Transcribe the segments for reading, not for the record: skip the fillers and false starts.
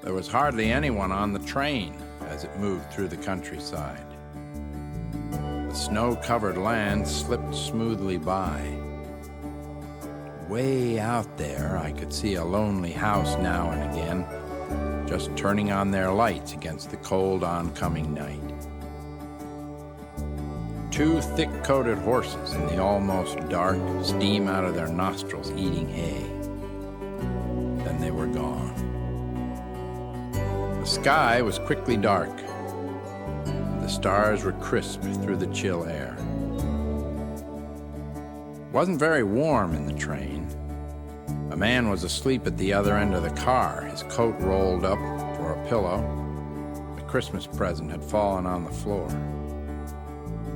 There was hardly anyone on the train as it moved through the countryside. The snow-covered land slipped smoothly by. Way out there, I could see a lonely house now and again, just turning on their lights against the cold oncoming night. 2 thick-coated horses in the almost dark, steam out of their nostrils eating hay. Then they were gone. The sky was quickly dark. The stars were crisp through the chill air. It wasn't very warm in the train. A man was asleep at the other end of the car, his coat rolled up for a pillow. The Christmas present had fallen on the floor.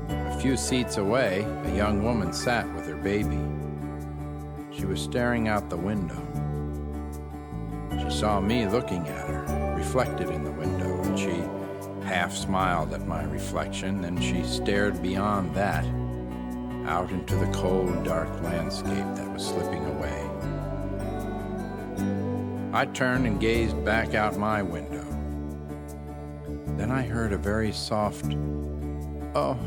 A few seats away, a young woman sat with her baby. She was staring out the window. She saw me looking at her, reflected in the window, and she half smiled at my reflection. Then she stared beyond that, out into the cold, dark landscape that was slipping away. I turned and gazed back out my window. Then I heard a very soft, "Oh."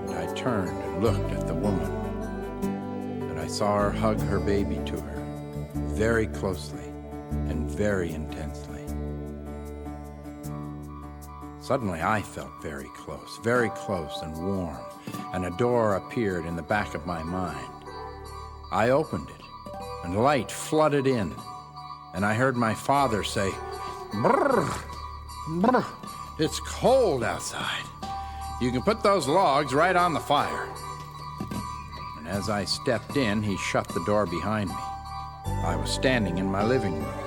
And I turned and looked at the woman, and I saw her hug her baby to her, very closely and very intensely. Suddenly I felt very close and warm, and a door appeared in the back of my mind. I opened it, and light flooded in, and I heard my father say, "Brr, brr, it's cold outside. You can put those logs right on the fire." And as I stepped in, he shut the door behind me. I was standing in my living room.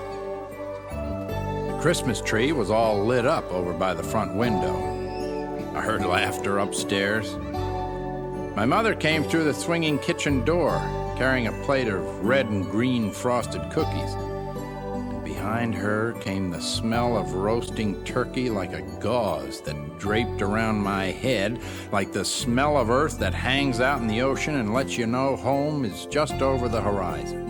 The Christmas tree was all lit up over by the front window. I heard laughter upstairs. My mother came through the swinging kitchen door, carrying a plate of red and green frosted cookies. And behind her came the smell of roasting turkey like a gauze that draped around my head, like the smell of earth that hangs out in the ocean and lets you know home is just over the horizon.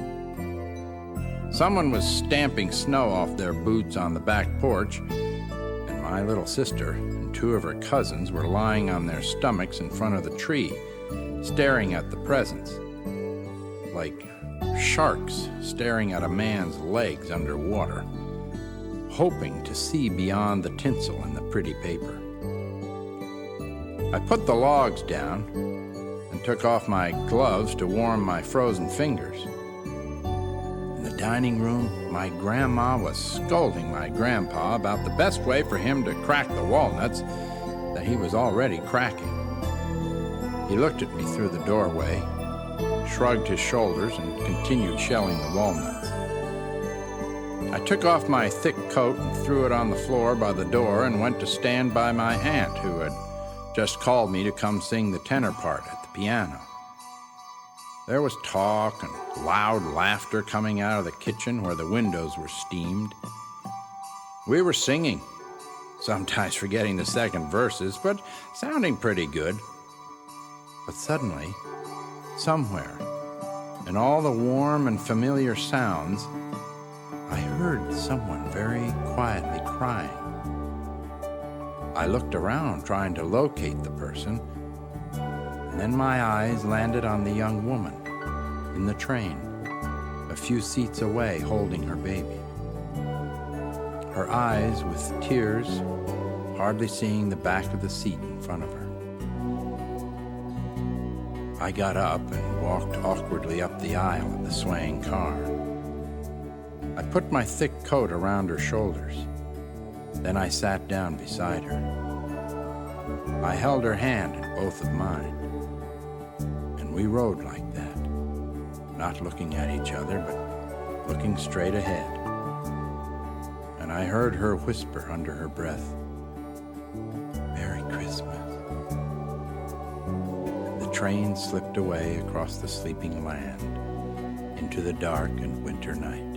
Someone was stamping snow off their boots on the back porch, and my little sister and 2 of her cousins were lying on their stomachs in front of the tree, staring at the presents, like sharks staring at a man's legs underwater, hoping to see beyond the tinsel and the pretty paper. I put the logs down and took off my gloves to warm my frozen fingers. In the dining room, my grandma was scolding my grandpa about the best way for him to crack the walnuts that he was already cracking. He looked at me through the doorway, shrugged his shoulders, and continued shelling the walnuts. I took off my thick coat and threw it on the floor by the door and went to stand by my aunt, who had just called me to come sing the tenor part at the piano. There was talk and loud laughter coming out of the kitchen where the windows were steamed. We were singing, sometimes forgetting the second verses, but sounding pretty good. But suddenly, somewhere, in all the warm and familiar sounds, I heard someone very quietly crying. I looked around, trying to locate the person, and then my eyes landed on the young woman in the train, a few seats away, holding her baby. Her eyes with tears, hardly seeing the back of the seat in front of her. I got up and walked awkwardly up the aisle of the swaying car. I put my thick coat around her shoulders. Then I sat down beside her. I held her hand in both of mine, and we rode like that, not looking at each other, but looking straight ahead. And I heard her whisper under her breath, "Merry Christmas." And the train slipped away across the sleeping land into the dark and winter night.